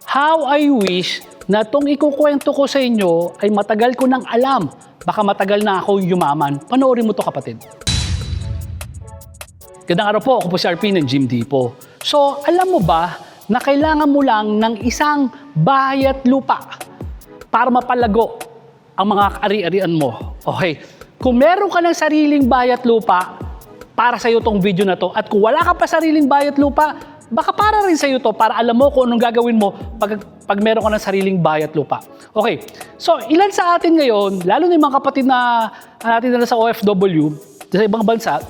How I wish na itong ikukwento ko sa inyo ay matagal ko nang alam. Baka matagal na ako yumaman. Panoorin mo to, kapatid. Gandang araw po, ako po si RP ng Jim Dipo. So, alam mo ba na kailangan mo lang ng isang bahay at lupa para mapalago ang mga ari-arian mo? Okay, kung meron ka ng sariling bahay at lupa, para sa'yo tong video na to. At kung wala ka pa sariling bahay at lupa, baka para rin sa'yo to para alam mo kung anong gagawin mo pag meron ka ng sariling bahay at lupa. Okay, so ilan sa atin ngayon, lalo na yung mga kapatid na natin na sa OFW, sa ibang bansa,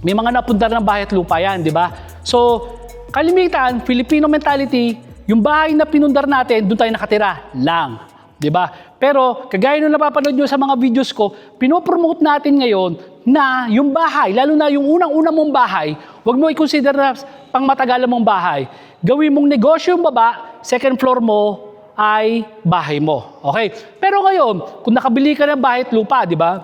may mga napundar ng bahay at lupa yan, di ba? So, kalimitan, Filipino mentality, yung bahay na pinundar natin, doon tayo nakatira lang. Di ba? Pero, kagaya nung napapanood nyo sa mga videos ko, pinopromote natin ngayon na yung bahay, lalo na yung unang-una mong bahay, huwag mo i-consider na pang matagalan mong bahay. Gawin mong negosyo yung baba, second floor mo ay bahay mo. Okay? Pero ngayon, kung nakabili ka ng bahay at lupa, di ba?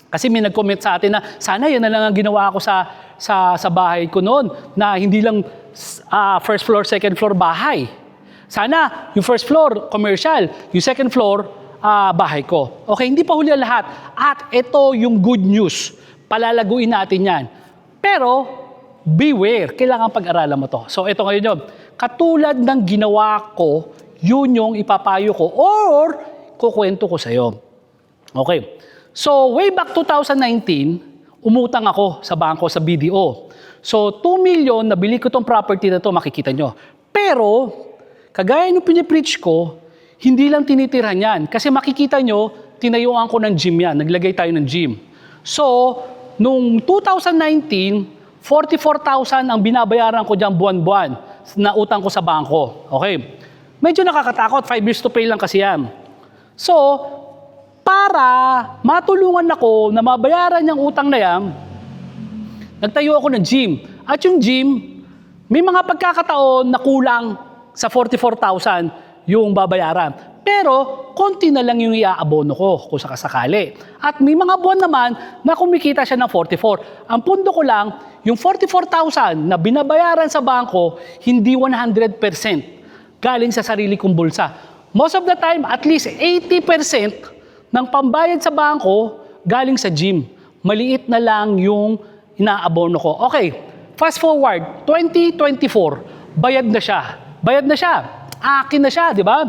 Kasi may nag-comment sa atin na sana yan na lang ang ginawa ko sa bahay ko noon, na hindi lang first floor, second floor bahay. Sana yung first floor, commercial, yung second floor, bahay ko. Okay, hindi pa huli ang lahat. At ito yung good news. Palalaguin natin yan. Pero, beware. Kailangan pag-aralan mo to. So, ito ngayon yun. Katulad ng ginawa ko, yun yung ipapayo ko or kukwento ko sa'yo. Okay. So, way back 2019, umutang ako sa bangko sa BDO. So, 2 million, nabili ko tong property na to, makikita nyo. Pero, kagaya nung pinipreach ko, hindi lang tinitirhan yan. Kasi makikita nyo, tinayuan ko ng gym yan. Naglagay tayo ng gym. So, nung 2019, 44,000 ang binabayaran ko dyan buwan-buwan na utang ko sa bangko. Okay. Medyo nakakatakot. 5 years to pay lang kasi yan. So, para matulungan ako na mabayaran yung utang na yan, nagtayo ako ng gym. At yung gym, may mga pagkakataon na kulang sa 44,000 yung babayaran. Pero, konti na lang yung iaabono ko kung sakasakali. At may mga buwan naman na kumikita siya ng 44. Ang punto ko lang, yung 44,000 na binabayaran sa bangko, hindi 100% galing sa sarili kong bulsa. Most of the time, at least 80% ng pambayad sa bangko galing sa gym. Maliit na lang yung inaabono ko. Okay, fast forward, 2024, bayad na siya. Bayad na siya. Akin na siya, di ba?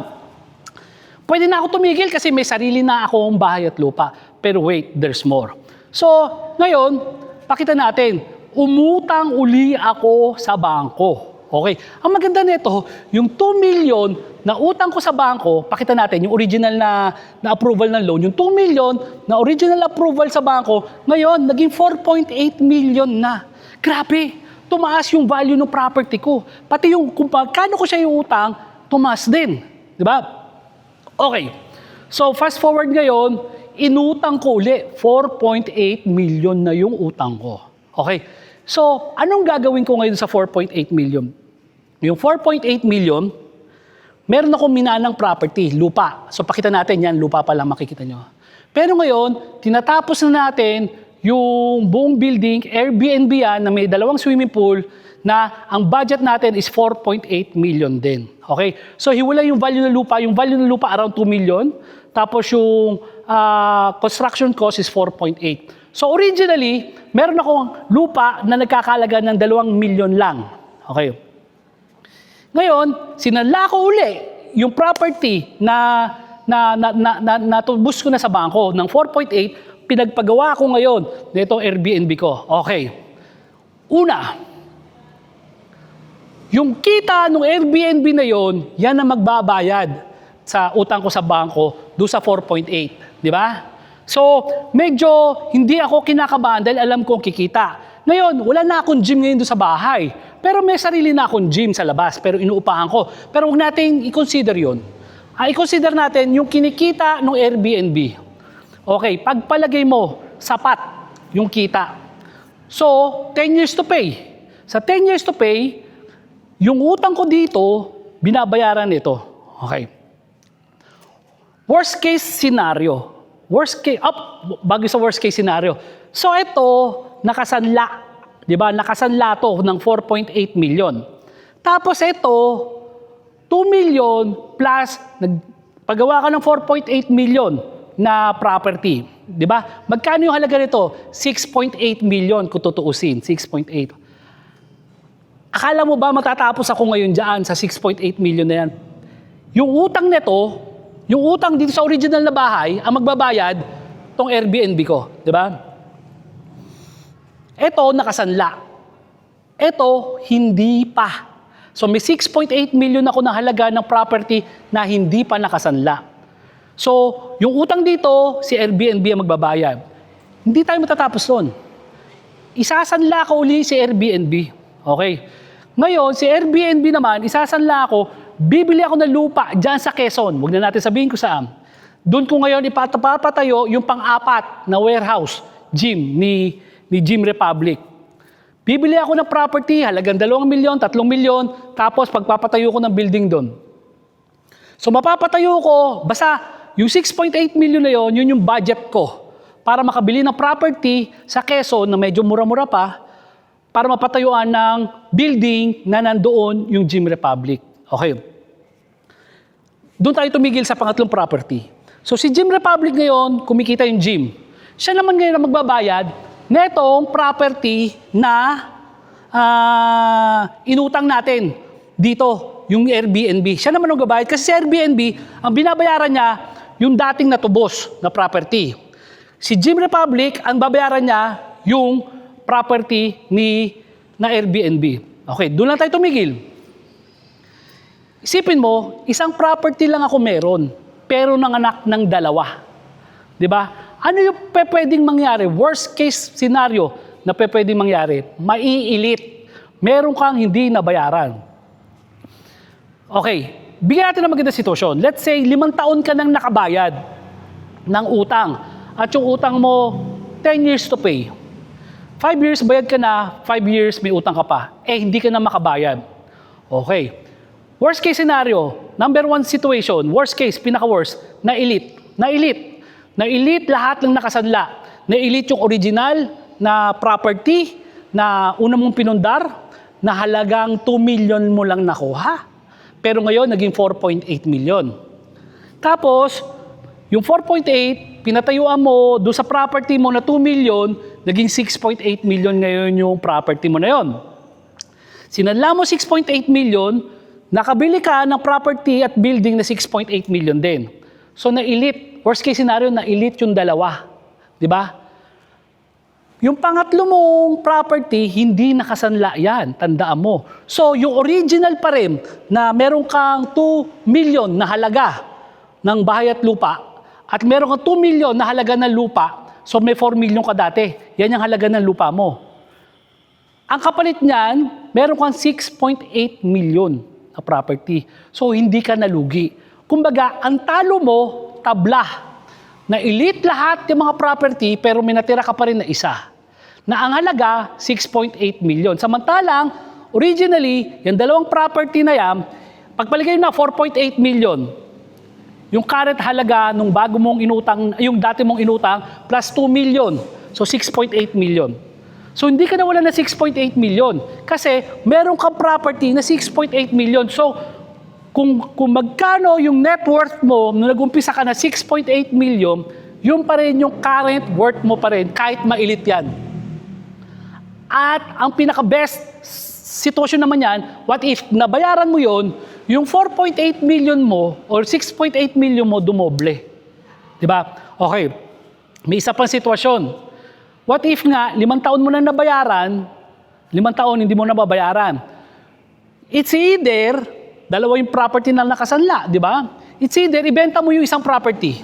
Pwede na ako tumigil kasi may sarili na akong bahay at lupa. Pero wait, there's more. So, ngayon, pakita natin, umutang uli ako sa bangko. Okay. Ang maganda nito, yung 2 million na utang ko sa bangko, pakita natin, yung original na approval ng loan, yung 2 million na original approval sa bangko, ngayon, naging 4.8 million na. Grabe! Tumaas yung value ng property ko. Pati yung kung paano ko siya yung utang, tumaas din. Di ba? Okay. So, fast forward ngayon, inutang ko uli, 4.8 million na yung utang ko. Okay. So, anong gagawin ko ngayon sa 4.8 million? Yung 4.8 million, meron akong minanang property, lupa. So, pakita natin yan, lupa pa lang makikita nyo. Pero ngayon, tinatapos na natin yung buong building, Airbnb yan, na may 2 swimming pool, na ang budget natin is 4.8 million din. Okay? So, hiwalay yung value ng lupa. Yung value ng lupa around 2 million. Tapos yung construction cost is 4.8. So, originally, meron akong lupa na nagkakalaga ng 2 million lang. Okay? Ngayon, sinanla ko uli yung property na natubos ko na sa bangko ng 4.8, pinagpagawa ko ngayon nitong Airbnb ko. Okay. Una, yung kita ng Airbnb na yon, yan ang magbabayad sa utang ko sa bangko doon sa 4.8. Di ba? So, medyo hindi ako kinakabahan dahil alam kong kikita. Ngayon, wala na akong gym ngayon doon sa bahay. Pero may sarili na akong gym sa labas, pero inuupahan ko. Pero huwag natin i-consider yun. I-consider natin yung kinikita ng Airbnb. Okay, pagpalagay mo, sapat yung kita. So, 10 years to pay. Sa 10 years to pay, yung utang ko dito, binabayaran ito. Okay. Worst case scenario. Bago sa worst case scenario. So, ito, nakasanla. Diba? Nakasanla to ng 4.8 million. Tapos ito, 2 2 million plus paggawa ka ng 4.8 million na property. Di ba? Magkano yung halaga nito? 6.8 million kung tutuusin. 6.8. Akala mo ba matatapos ako ngayon dyan sa 6.8 million na yan? Yung utang nito, yung utang dito sa original na bahay, ang magbabayad, tong Airbnb ko. Di ba? Ito, nakasanla. Ito, hindi pa. So may 6.8 million ako na halaga ng property na hindi pa nakasanla. So, yung utang dito, si Airbnb ang magbabayad. Hindi tayo matatapos doon. Isasanla ko uli si Airbnb. Okay. Ngayon, si Airbnb naman, isasanla ako, bibili ako ng lupa dyan sa Quezon. Huwag na natin sabihin ko saan. Doon ko ngayon ipapatayo yung pang-apat na warehouse, gym, ni Gym Republic. Bibili ako ng property, halagang 2 milyon, 3 milyon, tapos pagpapatayo ko ng building doon. So mapapatayo ko, basta yung 6.8 million na yun yung budget ko para makabili ng property sa Quezon na medyo mura-mura pa para mapatayuan ng building na nandoon yung Gym Republic. Okay. Doon tayo tumigil sa pangatlong property. So si Gym Republic ngayon, kumikita yung gym. Siya naman ngayon ang magbabayad netong property na inutang natin dito, yung Airbnb. Siya naman ang magbabayad kasi sa Airbnb, ang binabayaran niya yung dating natubos na property. Si Gym Republic, ang babayaran niya yung property na Airbnb. Okay, doon lang tayo tumigil. Isipin mo, isang property lang ako meron, pero nanganak ng 2. Di ba? Ano yung pwedeng mangyari? Worst case scenario na pwedeng mangyari? Maiilit. Meron kang hindi nabayaran. Okay, bigyan natin ng magandang sitwasyon. Let's say, 5 taon ka nang nakabayad ng utang. At yung utang mo, 10 years to pay. 5 years bayad ka na, 5 years may utang ka pa. Hindi ka na makabayad. Okay. Worst case scenario, number 1 situation, worst case, pinaka-worst, nailit. Nailit lahat ng nakasanla. Nailit yung original na property na una mong pinundar na halagang 2 million mo lang nakuha. Pero ngayon, naging 4.8 million. Tapos, yung 4.8, pinatayuan mo doon sa property mo na 2 million, naging 6.8 million ngayon yung property mo na yon. Sinanla mo 6.8 million, nakabili ka ng property at building na 6.8 million din. So, na-elite. Worst case scenario, na-elite yung 2. Di ba? Yung pangatlo mong property, hindi nakasanla yan. Tandaan mo. So, yung original pa rin na meron kang 2 million na halaga ng bahay at lupa at meron kang 2 million na halaga ng lupa, so may 4 million ka dati. Yan yung halaga ng lupa mo. Ang kapalit niyan, meron kang 6.8 million na property. So, hindi ka nalugi. Kumbaga, ang talo mo, tabla. Na-elite lahat yung mga property, pero may natira ka pa rin na isa. Na ang halaga, 6.8 million. Samantalang, originally, yung 2 property na yan, pagpaligay na 4.8 million. Yung current halaga nung bago mong inutang, yung dati mong inutang, plus 2 million. So, 6.8 million. So, hindi ka nawala na 6.8 million. Kasi, meron kang property na 6.8 million. So, kung magkano yung net worth mo nung nag-umpisa ka na 6.8 million, yung pa rin yung current worth mo pa rin, kahit mailit yan. At ang pinaka-best sitwasyon naman yan, what if nabayaran mo yon, yung 4.8 million mo or 6.8 million mo dumoble. Diba? Okay. May isa pang sitwasyon. What if nga, 5 taon mo na nabayaran, 5 taon hindi mo na babayaran. It's either, 2 yung property na nakasanla, di ba? It's either, ibenta mo yung isang property.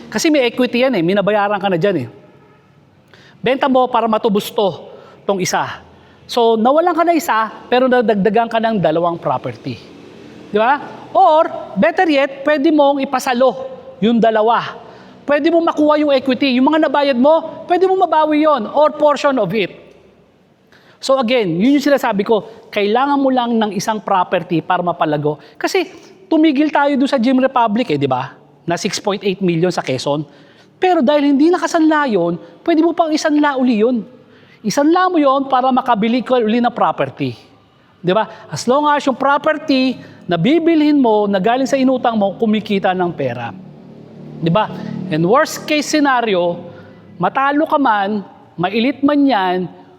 Kasi may equity yan may nabayaran ka na dyan Benta mo para matubos tong isa. So, nawalan ka na isa, pero nadagdagan ka ng 2 property. Di ba? Or, better yet, pwede mong ipasalo yung 2. Pwede mong makuha yung equity. Yung mga nabayad mo, pwede mong mabawi yon or portion of it. So again, yun yung sinasabi ko, kailangan mo lang ng isang property para mapalago. Kasi tumigil tayo doon sa Gym Republic di ba? Na 6.8 million sa Quezon. Pero dahil hindi nakasanla yun, pwede mo pang isanla uli yun. Isanla mo yun para makabili ka uli ng property. Di ba? As long as yung property na bibilhin mo na galing sa inutang mo, kumikita ng pera. Di ba? And worst case scenario, matalo ka man, mailit man yan,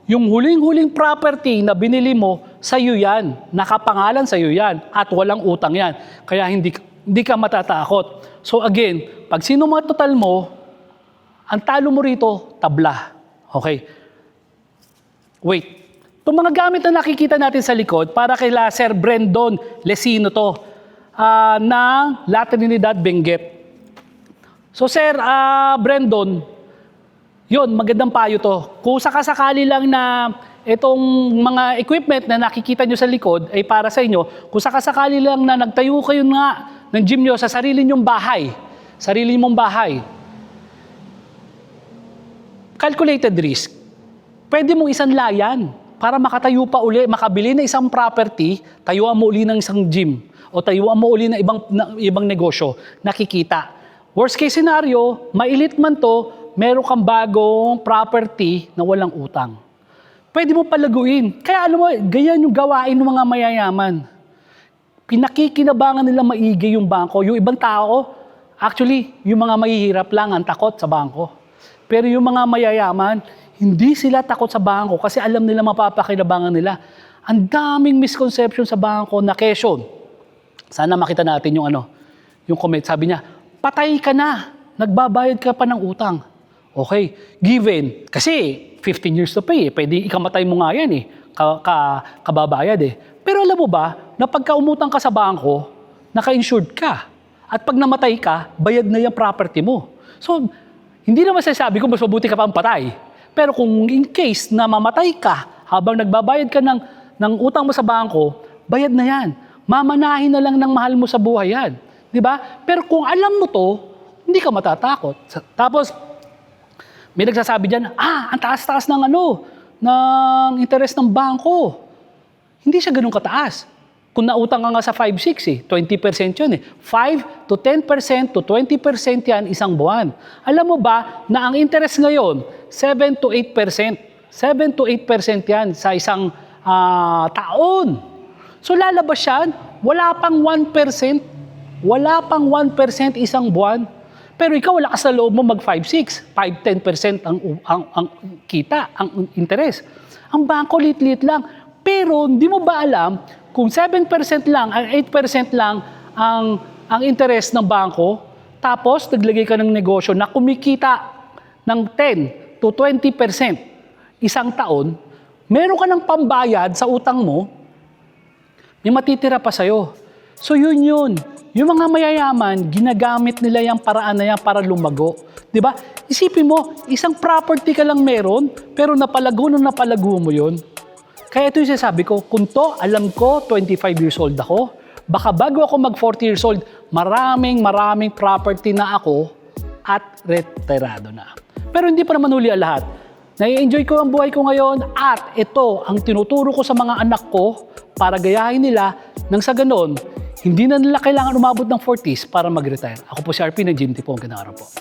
yung huling-huling property na binili mo, sa'yo yan. Nakapangalan sa'yo yan. At walang utang yan. Kaya hindi ka matatakot. So again, pag sinumototal mo, ang talo mo rito, tabla. Okay? Wait. Itong mga gamit na nakikita natin sa likod, para kay Sir Brendon Lesino to, ng La Trinidad, Benguet. So Sir Brendon, yun, magandang payo to. Kung sakasakali lang na itong mga equipment na nakikita nyo sa likod ay para sa inyo, kung sakasakali lang na nagtayo kayo nga ng gym nyo sa sarili nyong bahay, sarili mong bahay, calculated risk, pwede mong isanlayan para makatayo pa uli, makabili na isang property, tayuan mo uli ng isang gym o tayuan mo uli ng ibang negosyo, nakikita. Worst case scenario, mailit man to, meron kang bagong property na walang utang. Pwede mo palaguin. Kaya alam mo, ganyan yung gawain ng mga mayayaman. Pinakikinabangan nila maigi yung bangko. Yung ibang tao, actually, yung mga mahihirap lang ang takot sa bangko. Pero yung mga mayayaman, hindi sila takot sa bangko kasi alam nila mapapakinabangan nila. Ang daming misconception sa bangko na Quezon. Sana makita natin yung yung comment. Sabi niya, patay ka na, nagbabayad ka pa ng utang. Okay, given, kasi 15 years to pay, pwede ikamatay mo nga yan kababayad Pero alam mo ba, na pagka umutang ka sa bangko, naka-insured ka. At pag namatay ka, bayad na yung property mo. So, hindi naman sasabi ko, mas mabuti ka pang patay. Pero kung in case na mamatay ka, habang nagbabayad ka ng utang mo sa bangko, bayad na yan. Mamanahin na lang ng mahal mo sa buhay yan. Di ba? Pero kung alam mo to, hindi ka matatakot. Tapos, may nagsasabi dyan, ang taas-taas ng ng interest ng bangko. Hindi siya ganun kataas. Kung nautang ka nga sa 5-6 20% yun 5 to 10% to 20% yan isang buwan. Alam mo ba na ang interest ngayon, 7 to 8%. 7 to 8% yan sa isang taon. So lalabas yan, wala pang 1%. Wala pang 1% isang buwan. Pero ikaw, wala ka sa loob mo mag 5-6, 5-10% ang kita, ang interest. Ang bangko, lit-lit lang. Pero hindi mo ba alam kung 7% lang, 8% lang ang interest ng bangko, tapos naglagay ka ng negosyo na kumikita ng 10 to 20% isang taon, meron ka ng pambayad sa utang mo, may matitira pa sa'yo. So yun. Yung mga mayayaman, ginagamit nila yung paraan na yan para lumago. Diba? Isipin mo, isang property ka lang meron, pero napalago mo yun. Kaya ito yung sinasabi ko, kung to, alam ko, 25 years old ako, baka bago ako mag 40 years old, maraming property na ako at retirado na. Pero hindi pa naman huli ang lahat. Nai-enjoy ko ang buhay ko ngayon at ito ang tinuturo ko sa mga anak ko para gayahin nila nang sa ganon, hindi na nila kailangan umabot ng 40s para mag-retire. Ako po si RP ng Jim Tipong. Ganaro po.